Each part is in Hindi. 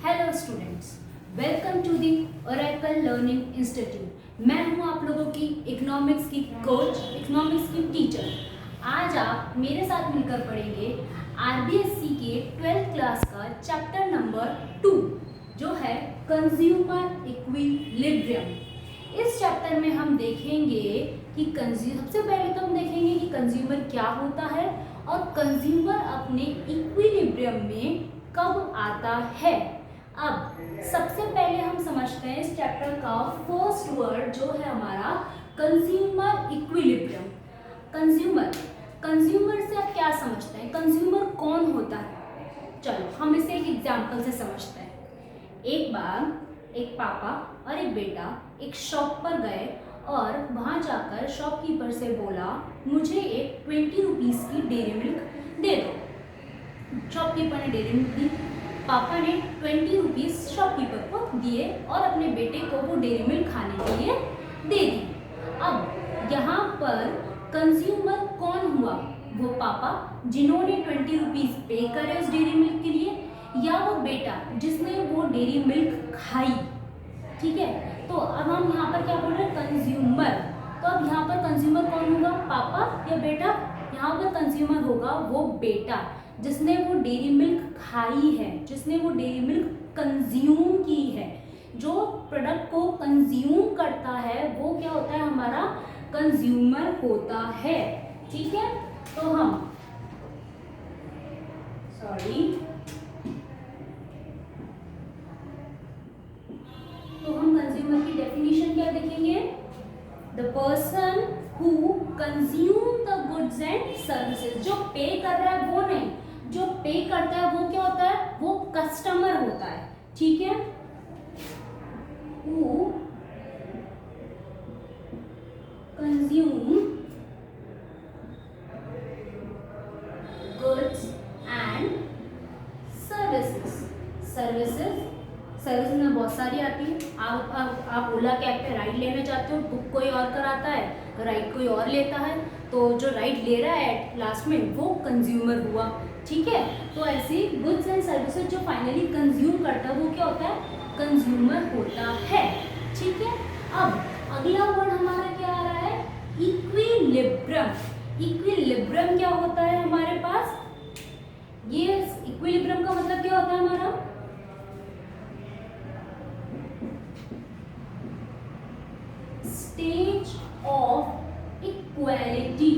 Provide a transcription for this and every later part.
Hello students, welcome to the Oracle Learning Institute. मैं हूं आप लोगों की इकोनॉमिक्स की कोच, इकोनॉमिक्स की टीचर। आज आप मेरे साथ मिलकर पढ़ेंगे आरबीएससी के 12th क्लास का चैप्टर नंबर 2 जो है कंज्यूमर इक्विलिब्रियम। इस चैप्टर में हम देखेंगे कि सबसे पहले तो हम देखेंगे कि कंज्यूमर क्या होता है और कंज्यूमर अपने इक्विलिब्रियम में कब आता है। अब सबसे पहले हम समझते हैं इस चैप्टर का फर्स्ट वर्ड जो है हमारा कंज्यूमर इक्विलिब्रियम। कंज्यूमर से आप क्या समझते हैं? कंज्यूमर कौन होता है? चलो हम इसे एक एग्जांपल से समझते हैं। एक बार एक पापा और एक बेटा एक शॉप पर गए और वहां जाकर शॉपकीपर से बोला, मुझे एक 20 रुपीज़ की डेयरी मिल्क दे दो। शॉपकीपर ने डेयरी मिल्क दी। पापा ने 20 रुपीज़ शॉपकीपर को दिए और अपने बेटे को वो डेयरी मिल्क खाने के लिए दे दी। अब यहाँ पर कंज्यूमर कौन हुआ? वो पापा जिन्होंने 20 रुपीज़ पे करे उस डेयरी मिल्क के लिए, या वो बेटा जिसने वो डेयरी मिल्क खाई। ठीक है, तो अब हम यहाँ पर क्या बोल रहे हैं? कंज्यूमर। तो अब यहाँ पर कंज्यूमर कौन होगा? पापा या बेटा? यहाँ पर कंज्यूमर होगा वो बेटा जिसने वो डेयरी मिल्क खाई है, जिसने वो डेयरी मिल्क कंज्यूम की है। जो प्रोडक्ट को कंज्यूम करता है वो क्या होता है? हमारा कंज्यूमर होता है। ठीक है, तो हम कंज्यूमर की डेफिनेशन क्या देखेंगे? The person who consume the goods and services. जो पे कर रहा है वो नहीं, जो पे करता है वो क्या होता है? वो कस्टमर होता है। ठीक है, who consume goods and services में बहुत सारी आती है। आप ओला कैब पे राइड लेना चाहते हो, बुक कोई और कराता है, राइड कोई और लेता है, तो जो राइड ले रहा है लास्ट में वो कंज्यूमर हुआ। ठीक है, तो ऐसे गुड्स एंड सर्विसेज जो फाइनली कंज्यूम करता है वो क्या होता है? कंज्यूमर होता है। ठीक है, अब अगला वर्ड हमारा क्या आ रहा है? इक्विलिब्रियम। इक्विलिब्रियम क्या होता है हमारे पास? ये इक्विलिब्रियम का मतलब क्या होता है हमारा? Stage of equality.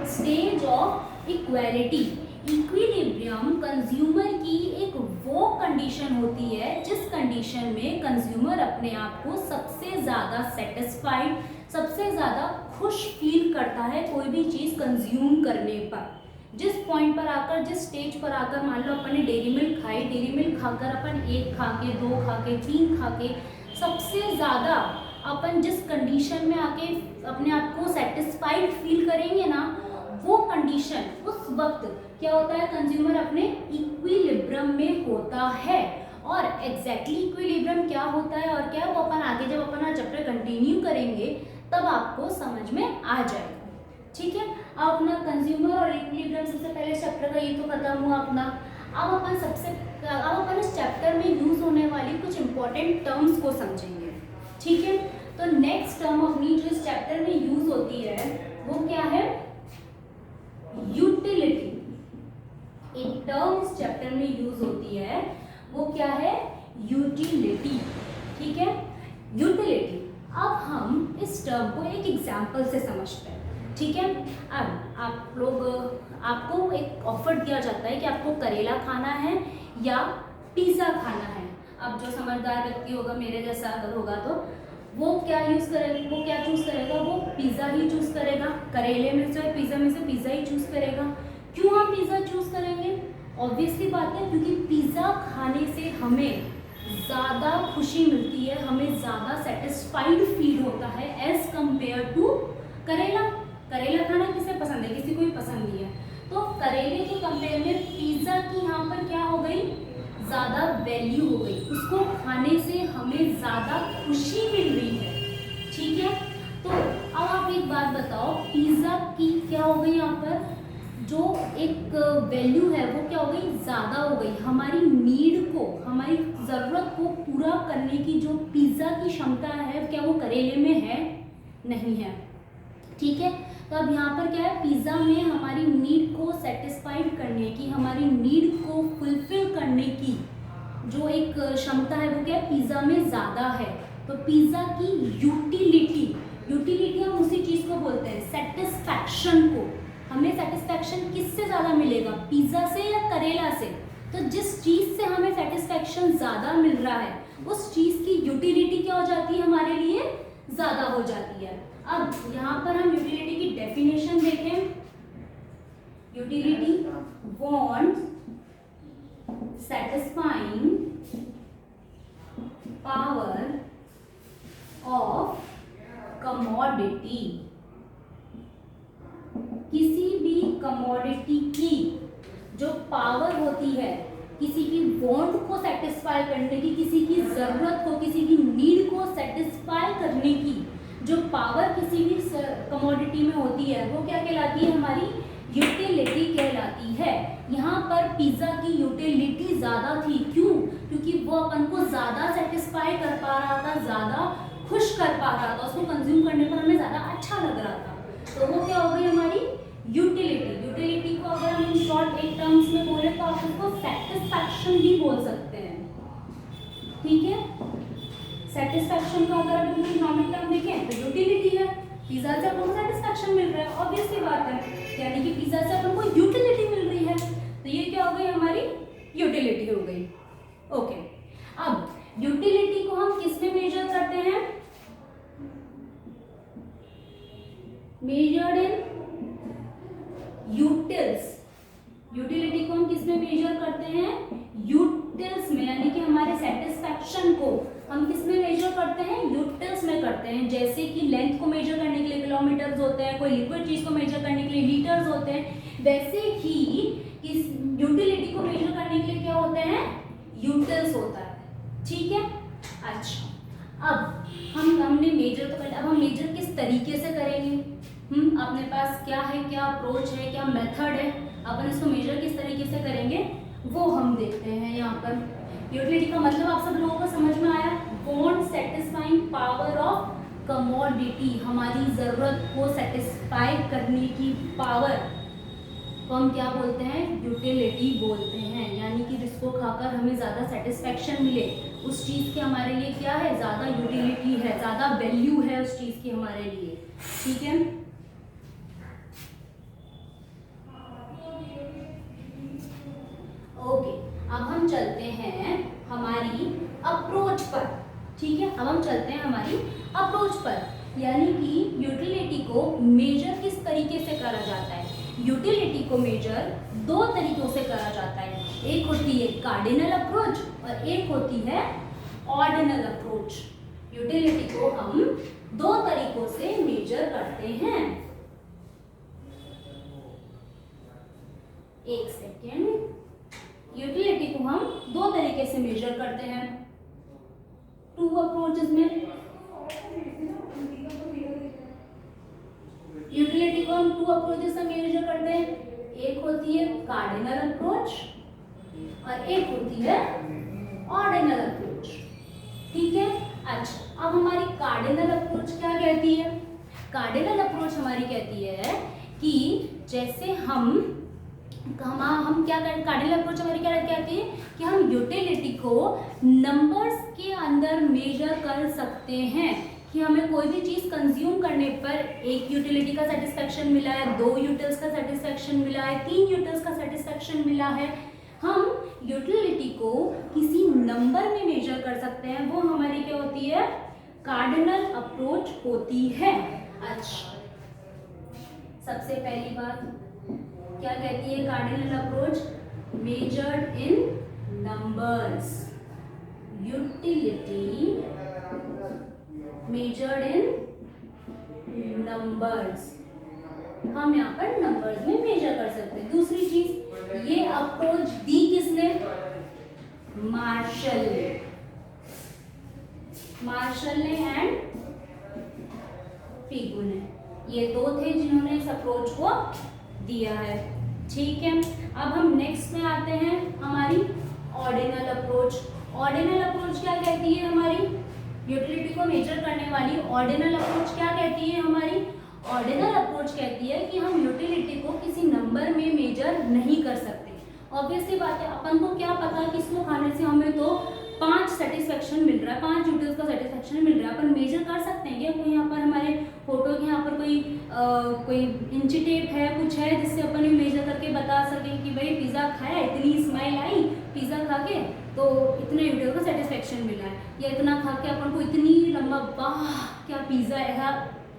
Stage of equality. Equilibrium consumer की एक वो कंडीशन होती है जिस कंडीशन में कंज्यूमर अपने आप को सबसे ज़्यादा सेटिस्फाइड, सबसे ज़्यादा खुश फील करता है कोई भी चीज़ कंज्यूम करने पर। जिस पॉइंट पर आकर, जिस स्टेज पर आकर, मान लो अपन ने डेयरी मिल्क खाई, डेयरी मिल्क खाकर अपन 1 खा के, 2 खा के, 3 खा के सबसे ज़्यादा अपन जिस कंडीशन में आके अपने आप को सेटिस्फाइड फील करेंगे ना, वो कंडीशन उस वक्त क्या होता है? कंज्यूमर अपने इक्विलिब्रियम में होता है। और एग्जैक्टली इक्विलिब्रियम क्या होता है और क्या, वो अपन आगे जब अपना चैप्टर कंटिन्यू करेंगे तब आपको समझ में आ जाएगा। ठीक है, अब अपना कंज्यूमर और इक्विलिब्रियम सबसे पहले चैप्टर का ये तो खत्म हुआ अपना। अब अपन इस चैप्टर में यूज होने वाली कुछ इंपॉर्टेंट टर्म्स को समझेंगे। ठीक है, तो नेक्स्ट टर्म अपनी जो इस चैप्टर में यूज होती है वो क्या है? यूटिलिटी। एक टर्म इस चैप्टर में यूज होती है वो क्या है? यूटिलिटी। ठीक है, यूटिलिटी। अब हम इस टर्म को एक एग्जांपल से समझते हैं। ठीक है, अब आपको एक ऑफर दिया जाता है कि आपको करेला खाना है या पिज़्ज़ा खाना है। अब जो समझदार व्यक्ति होगा, मेरे जैसा अगर होगा, तो वो क्या चूज करेगा? वो पिज़्ज़ा ही चूज करेगा। करेले में से, पिज़्ज़ा में से पिज़्ज़ा ही चूज करेगा। क्यों हम पिज़्ज़ा चूज करेंगे? ऑब्वियसली बात है, क्योंकि पिज़्ज़ा खाने से हमें ज़्यादा खुशी मिलती है, हमें ज़्यादा सेटिस्फाइड फील होता है एज कंपेयर टू करेला। करेला खाना किसे पसंद है? किसी को भी पसंद नहीं है। तो करेले के कंपेयर में पिज़्ज़ा की यहाँ पर क्या हो गई? ज़्यादा वैल्यू हो गई। उसको खाने से हमें ज़्यादा खुशी मिल रही है। ठीक है, तो अब आप एक बात बताओ, पिज़्ज़ा की क्या हो गई यहाँ पर? जो एक वैल्यू है वो क्या हो गई, ज़्यादा हो गई, हमारी नीड को, हमारी ज़रूरत को पूरा करने की जो पिज़्ज़ा की क्षमता है, क्या वो करेले में है? नहीं है। ठीक है, तो अब यहाँ पर क्या है, पिज़्ज़ा में हमारी नीड को सेटिस्फाइड करने की, हमारी नीड को फुलफिल करने की जो एक क्षमता है वो क्या है, पिज़्ज़ा में ज़्यादा है। तो पिज़्ज़ा की यूटिलिटी, यूटिलिटी हम उसी चीज़ को बोलते हैं, सेटिस्फैक्शन को। हमें सेटिस्फैक्शन किससे ज़्यादा मिलेगा, पिज़्ज़ा से या करेला से? तो जिस चीज़ से हमें सेटिस्फैक्शन ज़्यादा मिल रहा है उस चीज़ की यूटिलिटी क्या हो जाती है, हमारे लिए ज़्यादा हो जाती है। अब यहाँ पर हम यूटिलिटी की डेफिनेशन देखें। Utility, want satisfying power of commodity, किसी भी कमोडिटी की जो पावर होती है, किसी की वांट को सेटिस्फाई करने की, किसी की जरूरत को, किसी की नीड को सेटिस्फाई करने की जो पावर किसी भी कमोडिटी में होती है वो क्या कहलाती है, हमारी यूटिलिटी कहलाती है। यहाँ पर पिज़्ज़ा की यूटिलिटी ज़्यादा थी, क्यों? क्योंकि वो अपन को ज़्यादा सेटिस्फाई कर पा रहा था, ज़्यादा खुश कर पा रहा था, उसको कंज्यूम करने पर हमें ज़्यादा अच्छा लग रहा था, तो वो क्या हो गई हमारी यूटिलिटी। यूटिलिटी को अगर हम इन शॉर्ट एक टर्म्स में बोले तो आप उसको सेटिस्फैक्शन भी बोल सकते हैं। ठीक है, सेटिस्फैक्शन का अगर हम इकोनॉमिक टर्म देखें तो यूटिलिटी है, पिज़्ज़ा से अपन को सेटिस्फैक्शन मिल रहा है, ऑब्वियस सी बात है, यानी कि पिज़्ज़ा से अपन को यूटिलिटी मिल रही है, तो ये क्या हो गई, हमारी यूटिलिटी हो गई। ओके, अब यूटिलिटी को हम किस में मेजर करते हैं, मेजर्ड इन यूटिल्स। यूटिलिटी को हम किस में मेजर करते हैं, यूटिल्स में, यानी कि हमारे सेटिस्फैक्शन को हम किस में मेजर करते हैं, यूटिल्स में करते हैं। जैसे कि लेंथ को मेजर करने के लिए किलोमीटर्स होते हैं, कोई लिक्विड चीज को मेजर करने के लिए लीटर्स होते हैं, वैसे ही इस यूटिलिटी को मेजर करने के लिए क्या होते हैं, यूटिल्स होता है। ठीक है, अच्छा, अब हमने मेजर तो कर, अब हम मेजर किस तरीके से करेंगे, अपने पास क्या है, क्या अप्रोच है, क्या मेथड है, अपन इसको मेजर किस तरीके से करेंगे वो हम देखते हैं। यहाँ पर यूटिलिटी का मतलब आप सब लोगों को समझ में आया, want satisfying power of commodity, हमारी जरूरत को सेटिस्फाई करने की पावर को हम क्या बोलते हैं, यूटिलिटी बोलते हैं। यानी कि जिसको खाकर हमें ज़्यादा सेटिस्फैक्शन मिले, उस चीज़ की हमारे लिए क्या है, ज़्यादा यूटिलिटी है, ज़्यादा वैल्यू है उस चीज़ की हमारे लिए। ठीक है, ओके, अब हम चलते हैं हमारी अप्रोच पर। ठीक है, अब हम चलते हैं हमारी अप्रोच पर, यानी कि यूटिलिटी को मेजर किस तरीके से करा जाता है। यूटिलिटी को मेजर दो तरीकों से करा जाता है, एक होती है कार्डिनल अप्रोच और एक होती है ऑर्डिनल अप्रोच। यूटिलिटी को हम दो तरीकों से मेजर करते हैं। एक सेकेंड, यूटिलिटी को हम दो तरीके से मेजर करते हैं, टू अप्रोचेस में। यूटिलिटी को हम टू अप्रोचेस से मेजर करते हैं, एक होती है कार्डिनल अप्रोच और एक होती है ऑर्डिनल अप्रोच। ठीक है, अच्छा, अब हमारी कार्डिनल अप्रोच क्या कहती है, कार्डिनल अप्रोच हमारी कहती है कि जैसे हम क्या करें, कार्डिनल अप्रोच हमारी क्या कहती है कि हम यूटिलिटी को नंबर्स के अंदर मेजर कर सकते हैं, कि हमें कोई भी चीज़ कंज्यूम करने पर एक यूटिलिटी का सेटिस्फैक्शन मिला है, दो यूटिल्स का सेटिस्फैक्शन मिला है, तीन यूटिल्स का सेटिस्फैक्शन मिला है, हम यूटिलिटी को किसी नंबर में मेजर कर सकते हैं, वो हमारी क्या होती है, कार्डिनल अप्रोच होती है। अच्छा, सबसे पहली बात क्या कहती है cardinal approach, measured in numbers, utility measured in numbers, हम यहाँ पर नंबर्स में मेजर कर सकते हैं। दूसरी चीज, ये अप्रोच दी किसने, मार्शल ने एंड पिगू ने, ये दो थे जिन्होंने इस अप्रोच को दिया है। ठीक है, अब हम नेक्स्ट में आते हैं हमारी ऑर्डिनल अप्रोच। ऑर्डिनल अप्रोच क्या कहती है हमारी? यूटिलिटी को मेजर करने वाली ऑर्डिनल अप्रोच क्या कहती है हमारी? ऑर्डिनल अप्रोच कहती है कि हम यूटिलिटी को किसी नंबर में मेजर नहीं कर सकते। ऑब्वियसली बात है, अपन को क्या पता कि इसको खाने से हमें तो 5 सेटिस्फेक्शन मिल रहा है, 5 यूटिल्स का सेटिस्फेक्शन मिल रहा है, अपन मेजर कर सकते हैं क्या? कोई यहाँ पर हमारे फोटो के यहाँ पर कोई इंची टेप है, कुछ है जिससे अपन ये मेजर करके बता सकें कि भाई पिज़्ज़ा खाया, इतनी स्माइल आई पिज़्ज़ा खा के तो इतने यूटिल का सेटिस्फेक्शन मिला है, या इतना खा के अपन को इतनी लंबा, वाह क्या पिज़्ज़ा है,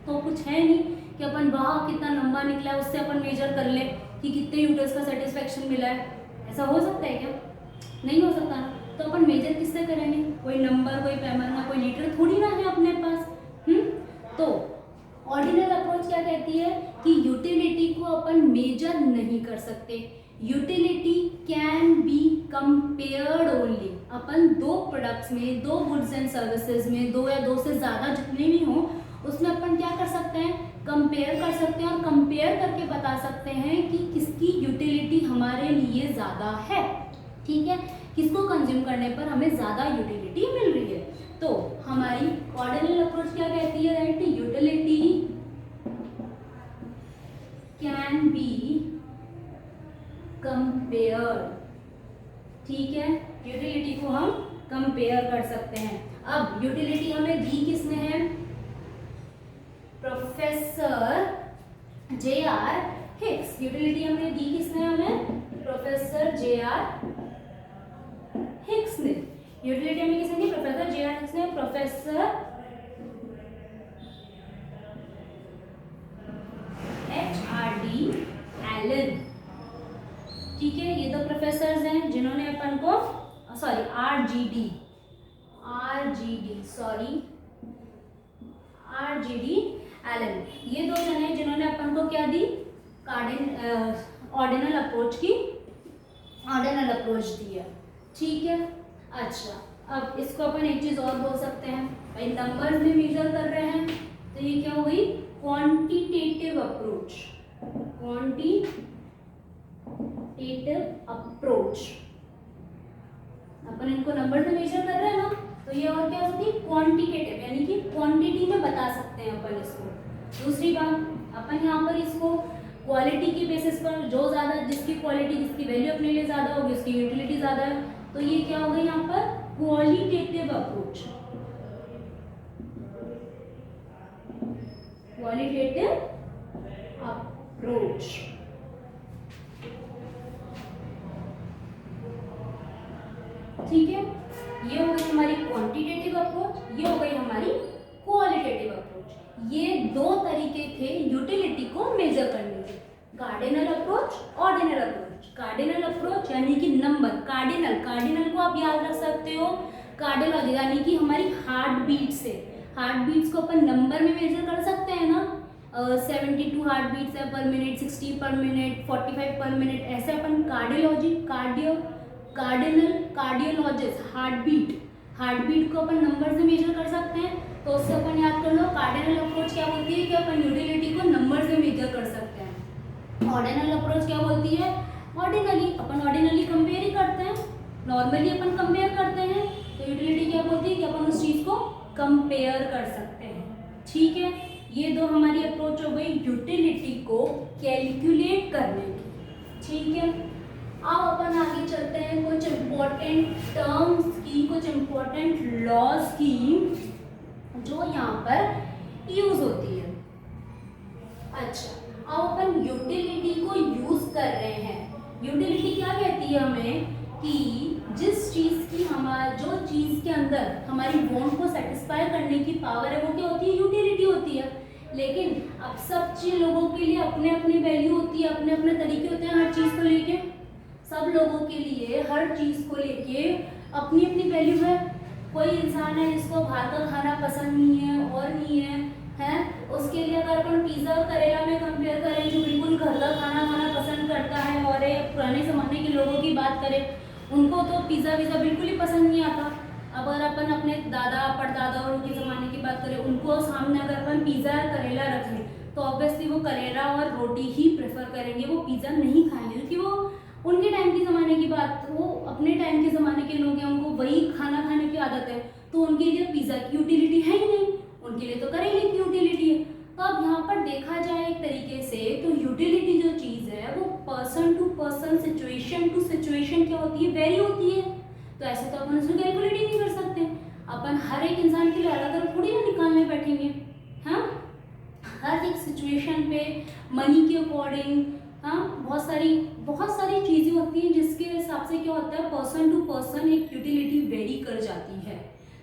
तो कुछ है नहीं कि अपन वाह कितना लंबा निकला है उससे अपन मेजर कर ले कि कितने यूटिल्स का सेटिस्फेक्शन मिला है। ऐसा हो सकता है क्या? नहीं हो सकता ना। तो अपन मेजर किससे करेंगे? कोई नंबर, कोई पैमाना, कोई लीटर थोड़ी ना है अपने पास। तो ऑर्डिनल अप्रोच क्या कहती है कि यूटिलिटी को अपन मेजर नहीं कर सकते। Utility can be compared only. अपन दो प्रोडक्ट्स में, दो गुड्स एंड सर्विसेज में, दो या दो से ज़्यादा जितने भी हों उसमें अपन क्या कर सकते हैं? कंपेयर कर सकते हैं, और कंपेयर करके बता सकते हैं कि किसकी यूटिलिटी हमारे लिए ज़्यादा है। ठीक है, किसको कंज्यूम करने पर हमें ज़्यादा यूटिलिटी मिल रही है। तो हमारी ऑर्डिनल अप्रोच क्या कहती है? That utility can be compare. ठीक है, यूटिलिटी को हम कंपेयर कर सकते हैं। अब यूटिलिटी हमें दी किसने है? Professor J.R. हिक्स। यूटिलिटी हमने दी किसने हमें? Professor J.R. हिक्स ने। यूटिलिटी हमें किसने दी? Professor J.R. हिक्स ने। Professor H.R.D. एलन। ठीक है, ये दो प्रोफेसर्स हैं जिन्होंने अपन को R.G.D. एलन, ये दो जने हैं जिन्होंने अपन को क्या दी? ऑर्डिनल अप्रोच दी है। ठीक है, अच्छा अब इसको अपन एक चीज और बोल सकते हैं, भाई नंबर्स में मेजर कर रहे हैं तो ये क्या हो गई? Quantitative approach. अपन इनको नंबर में मेजर कर रहे हैं ना, तो ये और क्या होती है? क्वांटिटेटिव, यानी कि क्वांटिटी में बता सकते हैं अपन इसको। दूसरी बात, अपन यहाँ पर इसको क्वालिटी की बेसिस पर, जो ज़्यादा जिसकी क्वालिटी, जिसकी वैल्यू अपने लिए ज़्यादा होगी उसकी यूटिलिटी ज़्यादा है, तो ये क्या होगा यहाँ पर? Qualitative approach. ठीक है, ये हो गई हमारी क्वांटिटेटिव अप्रोच, ये हो गई हमारी क्वालिटेटिव अप्रोच। ये दो तरीके थे यूटिलिटी को मेजर करने के, cardinal approach, ordinal approach. Cardinal approach यानी कि नंबर, कार्डिनल को आप याद रख सकते हो, कार्डियोलॉजी यानी कि हमारी हार्ट बीट से, हार्ट बीट्स को अपन नंबर में मेजर कर सकते हैं ना, 72 हार्ट बीट्स है पर मिनट, 60 पर मिनट, 45 पर मिनट, ऐसे अपन कार्डियोलॉजिस्ट हार्ट बीट को अपन नंबर से मेजर कर सकते हैं। तो उससे अपन याद कर लो, कार्डिनल अप्रोच क्या बोलती है कि अपन यूटिलिटी को नंबर से मेजर कर सकते हैं। ऑर्डिनल अप्रोच क्या बोलती है? अपन ऑर्डिनली कंपेयर ही करते हैं, नॉर्मली अपन कंपेयर करते हैं, तो यूटिलिटी क्या बोलती है कि अपन उस चीज को कंपेयर कर सकते हैं। ठीक है, ये दो हमारी अप्रोच हो गई यूटिलिटी को कैलकुलेट करने की। ठीक है, अब अपन आगे चलते हैं कुछ इम्पोर्टेंट टर्म्स की, कुछ इम्पोर्टेंट लॉज की जो यहाँ पर यूज होती है। अच्छा, अब अपन यूटिलिटी को यूज कर रहे हैं। यूटिलिटी क्या कहती है हमें कि जिस चीज की जो चीज के अंदर हमारी वांट को सेटिस्फाई करने की पावर है वो क्या होती है? यूटिलिटी होती है। लेकिन अब सब चीज लोगों के लिए अपने अपनी वैल्यू होती है, अपने अपने तरीके होते हैं हर चीज को लेके। सब लोगों के लिए हर चीज को लेके अपनी अपनी वैल्यू है। कोई इंसान है जिसको बाहर का खाना पसंद नहीं है और नहीं है, उसके लिए अगर अपन पिज्जा और करेला में कंपेयर करें, जो बिल्कुल घर का खाना पसंद करता है, और पुराने ज़माने के लोगों की बात करें, उनको तो पिज़्ज़ा बिल्कुल ही पसंद नहीं आता। अगर अपन अपने दादा परदादा और उनके ज़माने की बात करें, उनको सामने अगर अपन पिज़्ज़ा या करेला रख लें तो ऑब्वियसली वो करेला और रोटी ही प्रेफर करेंगे, वो पिज़्ज़ा नहीं खाएंगे, क्योंकि वो उनके टाइम के ज़माने की बात, वो अपने टाइम के ज़माने के लोग हैं, उनको वही खाना खाने की आदत है, तो उनके लिए पिज़्ज़ा की यूटिलिटी है ही नहीं, उनके लिए तो करेले की यूटिलिटी है। तो अब यहाँ पर देखा जाए एक तरीके से तो यूटिलिटी जो चीज़ है वो person to person, situation to situation क्या होती है, वेरी होती है। तो ऐसे तो अपन उसमें कैलकुलेट ही नहीं कर सकते, अपन हर एक इंसान के लिए अलग अलग थोड़ी ना निकालने बैठेंगे। हाँ, हर एक सिचुएशन पे मनी के अकॉर्डिंग, हाँ, बहुत सारी चीज़ें होती हैं जिसके हिसाब से क्या होता है, पर्सन टू पर्सन एक यूटिलिटी वेरी कर जाती है।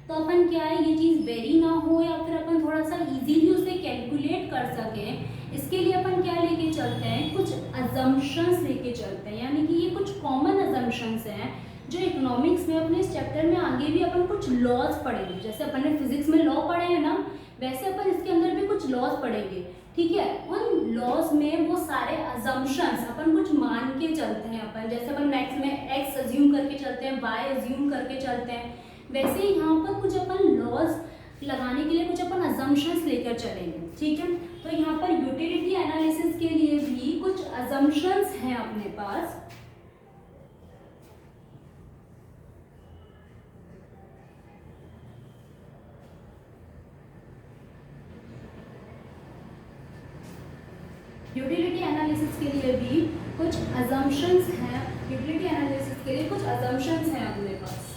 तो अपन क्या है, ये चीज़ वेरी ना हो या फिर अपन थोड़ा सा इजीली उसे कैलकुलेट कर सकें, इसके लिए अपन क्या लेके चलते हैं, कुछ अजम्पशंस लेके चलते हैं। यानी कि ये कुछ कॉमन अजम्पशंस हैं जो इकोनॉमिक्स में अपने इस चैप्टर में आगे भी अपन कुछ लॉज पढ़ेंगे। जैसे अपन ने फिजिक्स में लॉ पढ़े हैं ना, वैसे अपन इसके अंदर भी कुछ लॉज पढ़ेंगे। ठीक है, उन लॉज में वो सारे अजम्पशंस अपन कुछ मान के चलते हैं। अपन जैसे अपन मैथ्स में एक्स अज्यूम करके चलते हैं, वाई अज्यूम करके चलते हैं, वैसे ही यहाँ पर कुछ अपन लॉज लगाने के लिए कुछ अपन अजम्पशंस लेकर चलेंगे। ठीक है, तो यहाँ पर यूटिलिटी एनालिसिस के लिए भी कुछ अजम्पशंस हैं अपने पास। यूटिलिटी एनालिसिस के लिए भी कुछ अजम्पशंस हैं, यूटिलिटी एनालिसिस के लिए कुछ अजम्पशंस हैं अपने पास।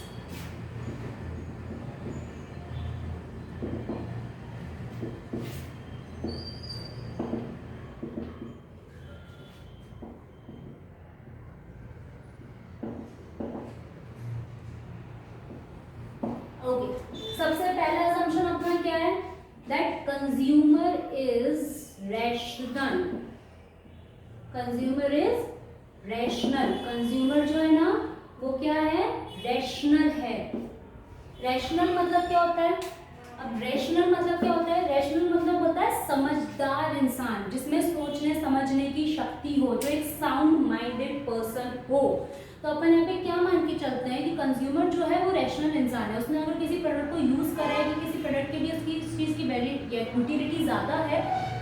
सबसे पहला assumption अपना क्या है, that consumer is rational। Consumer is rational, consumer जो है ना वो क्या है, रैशनल है। रैशनल मतलब क्या होता है, अब रैशनल मतलब क्या होता है, रैशनल मतलब होता है समझदार इंसान, जिसमें सोचने समझने की शक्ति हो, जो एक साउंड माइंडेड पर्सन हो। तो अपन यहाँ पे क्या मान के चलते हैं कि कंज्यूमर जो है वो रैशनल इंसान है। उसने अगर किसी प्रोडक्ट को यूज़ करा है कि किसी प्रोडक्ट के लिए उसकी इस चीज़ की यूटिलिटी ज़्यादा है,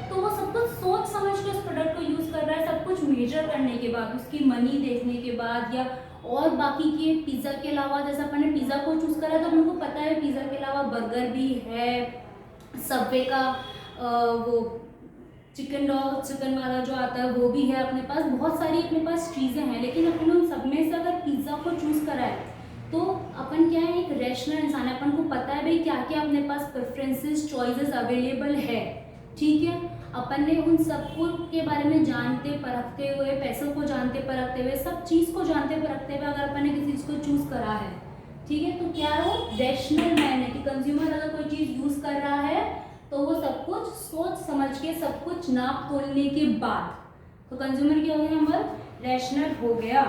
तो वो सब कुछ सोच समझ के उस प्रोडक्ट को यूज़ कर रहा है, सब कुछ मेजर करने के बाद, उसकी मनी देखने के बाद, या और बाकी के पिज़्ज़ा के अलावा, जैसे अपन ने पिज़्ज़ा को चूज़ करा तो उनको पता है पिज़्ज़ा के अलावा बर्गर भी है, सबवे का वो चिकन वाला जो आता है वो भी है, अपने पास बहुत सारी अपने पास चीज़ें हैं। लेकिन अपन उन सब में से अगर पिज़्ज़ा को चूज़ करा है तो अपन क्या है, एक रैशनल इंसान है, अपन को पता है भाई क्या क्या अपने पास प्रेफरेंसेस चॉइसेस अवेलेबल है। ठीक है, अपन ने उन सबको के बारे में जानते परखते हुए, पैसों को जानते परखते हुए, सब चीज़ को जानते परखते हुए अगर अपन ने किसी चीज़ को चूज़ करा है, ठीक है, तो क्या है वो रैशनल मैन है कि कंज्यूमर अगर कोई चीज़ यूज़ कर रहा है तो वो सब कुछ सोच समझ के, सब कुछ नाप तोलने के बाद, तो कंज्यूमर क्या हो गया, हमारा रैशनल हो गया।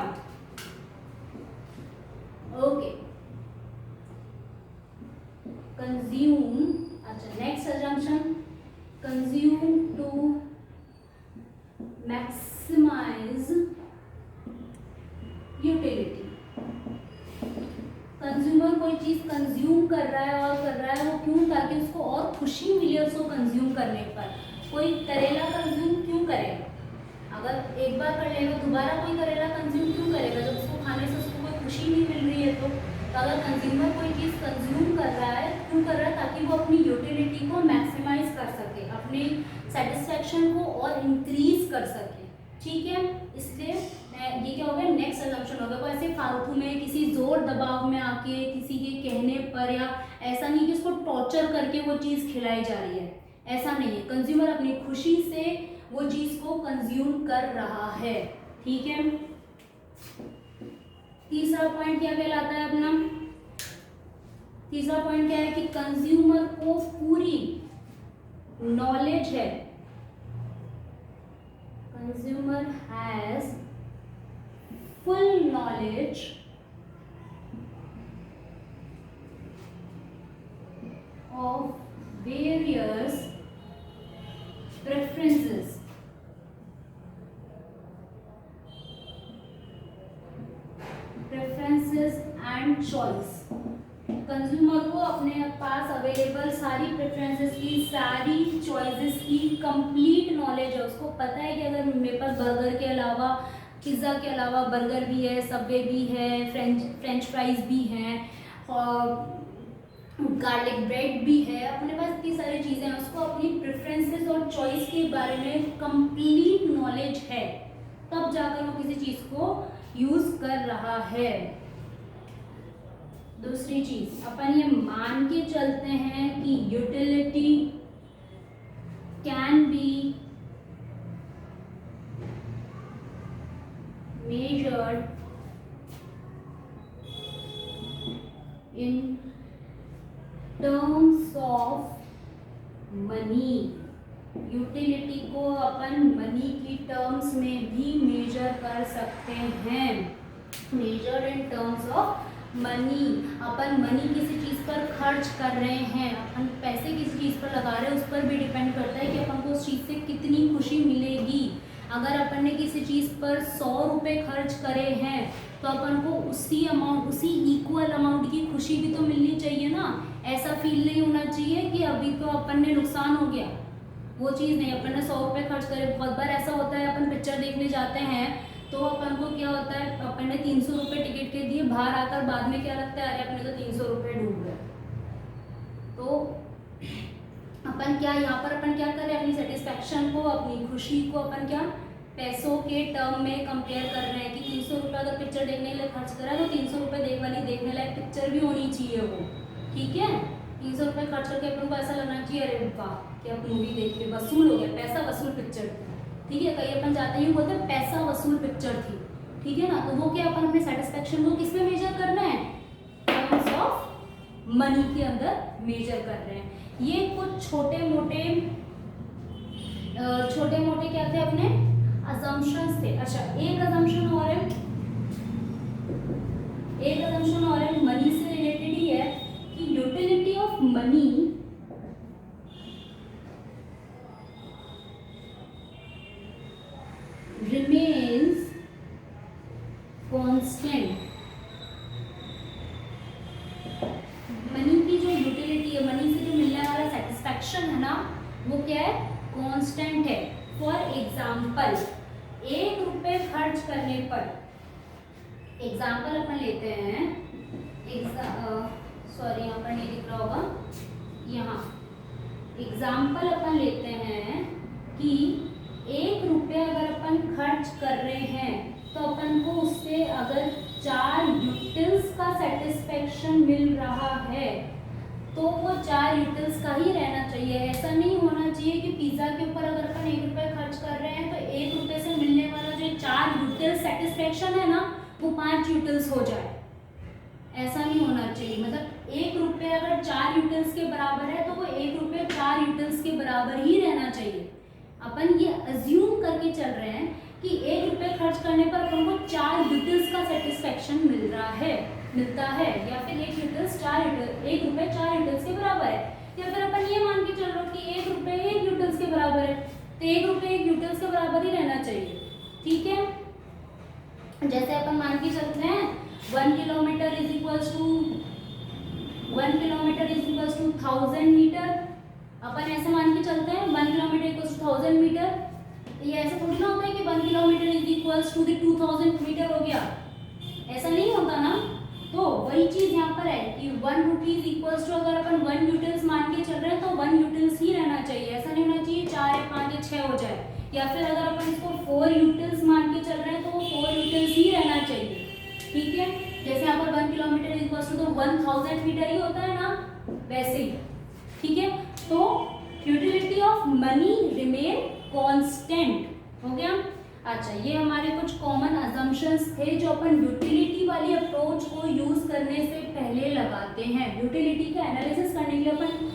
ओके, कंज्यूम, अच्छा next assumption, consume to maximize utility. Consumer कोई चीज़ कंज्यूम कर रहा है और कर रहा है वो क्यों, ताकि उसको और खुशी मिले उसको कंज्यूम करने पर। कोई करेला कंज्यूम क्यों करेगा, अगर एक बार कर लेगा दोबारा कोई करेला कंज्यूम क्यों करेगा, जब उसको खाने से उसको कोई खुशी नहीं मिल रही है। तो अगर कंज्यूमर कोई चीज़ कंज्यूम कर रहा है, क्यों कर रहा है, ताकि वो अपनी यूटिलिटी को मैक्सिमाइज कर सके, अपनी सेटिस्फैक्शन को और इंक्रीज कर सके। ठीक है, इसलिए ये क्या हो गया, नेक्स्ट assumption हो गया। वो ऐसे फालतू में किसी जोर दबाव में आके किसी के कहने पर, या ऐसा नहीं कि उसको टॉर्चर करके वो चीज़ खिलाई जा रही है, ऐसा नहीं है। कंज्यूमर अपनी खुशी से वो चीज़ को कंज्यूम कर रहा है। ठीक है, तीसरा पॉइंट क्या कहलाता है अपना, तीसरा पॉइंट क्या है कि कंज्यूमर को पूरी नॉलेज है, consumer has full knowledge of various preferences and choice। Consumer को अपने पास अवेलेबल सारी प्रेफरेंसेस की, सारी चॉइसेस की कंप्लीट नॉलेज है। उसको पता है कि अगर मेरे पास बर्गर के अलावा पिज़्ज़ा के अलावा बर्गर भी है, सबवे भी है, फ्रेंच फ्राइज भी हैं, और गार्लिक ब्रेड भी है। अपने पास इतनी सारी चीज़ें हैं, उसको अपनी प्रेफरेंसेस और चॉइस के बारे में कंप्लीट नॉलेज है, तब जाकर वो किसी चीज़ को यूज़ कर रहा है। दूसरी चीज़, अपन ये मान के चलते हैं कि utility can B measured in terms of money। Utility को अपन मनी की टर्म्स में भी मेजर कर सकते हैं। Measure in terms of money, अपन मनी किसी चीज़ पर खर्च कर रहे हैं, अपन पैसे किसी चीज़ पर लगा रहे हैं, उस पर भी डिपेंड करता है कि अपन को उस चीज़ से कितनी खुशी मिलेगी। अगर अपन ने किसी चीज़ पर 100 रुपये खर्च करे हैं तो अपन को उसी अमाउंट, उसी इक्वल अमाउंट की खुशी भी तो मिलनी चाहिए ना। ऐसा फील नहीं होना चाहिए कि अभी तो अपन ने नुकसान हो गया, वो चीज़ नहीं। अपन ने 100 रुपये खर्च करे। बहुत बार ऐसा होता है, अपन पिक्चर देखने जाते हैं तो अपन को क्या होता है, अपन ने 300 रुपये टिकट के दिए, बाहर आकर बाद में क्या लगता है, अरे अपने तो 300 रुपये डूब गए। तो अपन क्या यहाँ पर अपन क्या कर रहे हैं, अपनी सेटिस्फैक्शन को, अपनी खुशी को अपन क्या पैसों के टर्म में कंपेयर कर रहे हैं कि 300 रुपये अगर पिक्चर देखने के लिए खर्च करा तो 300 रुपये देखने लायक पिक्चर भी होनी चाहिए वो, ठीक है। 300 रुपये खर्च करके अपन को ऐसा लगना चाहिए, अरे वाह क्या मूवी देख के वसूल हो गया, पैसा वसूल पिक्चर थी, ठीक है। कहीं अपन जाते ही बोलते पैसा वसूल पिक्चर थी, ठीक है ना। तो वो क्या अपन अपने सेटिस्फैक्शन को किस में मेजर करना है, टर्म्स ऑफ मनी के अंदर मेजर कर रहे हैं। ये कुछ छोटे मोटे क्या थे अपने अजम्पशंस थे। अच्छा, एक अजम्पशन और है मनी से रिलेटेड ही है कि utility of money remains constant. Money की जो यूटिलिटी है, मनी से जो मिलने वाला सेटिस्फैक्शन है ना, वो क्या है, कांस्टेंट है। फॉर एग्जाम्पल, 1 रुपये खर्च करने पर, एग्जाम्पल अपन लेते हैं, सॉरी यहाँ पर नहीं दिख रहा होगा, यहाँ एग्जाम्पल अपन लेते हैं कि 1 रुपये अगर अपन खर्च कर रहे हैं तो अपन को उससे अगर 4 यूटिल्स का सेटिस्फैक्शन मिल रहा है तो वो 4 यूटिल्स का ही रहना चाहिए। ऐसा नहीं होना चाहिए कि पिज़्ज़ा के ऊपर अगर अपन 1 रुपये खर्च कर रहे हैं तो 1 रुपये से मिलने वाला जो 4 यूटिल्स सेटिस्फैक्शन है ना, वो 5 यूटिल्स हो जाए। ऐसा नहीं होना चाहिए। मतलब 1 रुपये अगर 4 यूटिल्स के बराबर है तो वो 1 रुपये 4 यूटिल्स के बराबर ही रहना चाहिए। अपन ये अज्यूम करके चल रहे हैं कि 1 रुपये खर्च करने पर अपन को 4 यूटिल्स का सेटिस्फैक्शन मिलता है, या फिर 1 रुपये 4 यूटिल्स के बराबर है, या फिर अपन ये मान के चल रहे हो कि 1 रुपये 1 यूटिल्स के बराबर है, तो 1 रुपये 1 यूटिल्स के बराबर ही रहना चाहिए, ठीक है। जैसे अपन मान के चलते हैं 1 kilometre is equals to 1000 metre. अपन ऐसे मान के चलते हैं 1 किलोमीटर इक्वल्स टू 1000 मीटर। ये ऐसे थोड़ी ना होता है कि 1 kilometre is equals to 2000 metre हो गया, ऐसा नहीं होता ना। तो वही चीज यहाँ पर है कि 1 रुपीज इक्वल्स टू, अगर अपन 1 यूटिल्स मान के चल रहे हैं तो 1 यूटिल्स ही रहना चाहिए। ऐसा नहीं होना चाहिए 4 या 5 या 6 हो जाए, या फिर अगर अपन इसको 4 यूटिल्स मान के चल रहे हैं तो वो 4 यूटिल्स ही रहना चाहिए, ठीक है। जैसे यहाँ पर 1 किलोमीटर इक्वल्स टू तो 1000 मीटर ही होता है ना, वैसे ही, ठीक है। तो utility of money remain constant हो गया। अच्छा, ये हमारे कुछ कॉमन अजम्पशंस थे जो अपन यूटिलिटी वाली अप्रोच को यूज करने से पहले लगाते हैं। यूटिलिटी का एनालिसिस करने के लिए अपन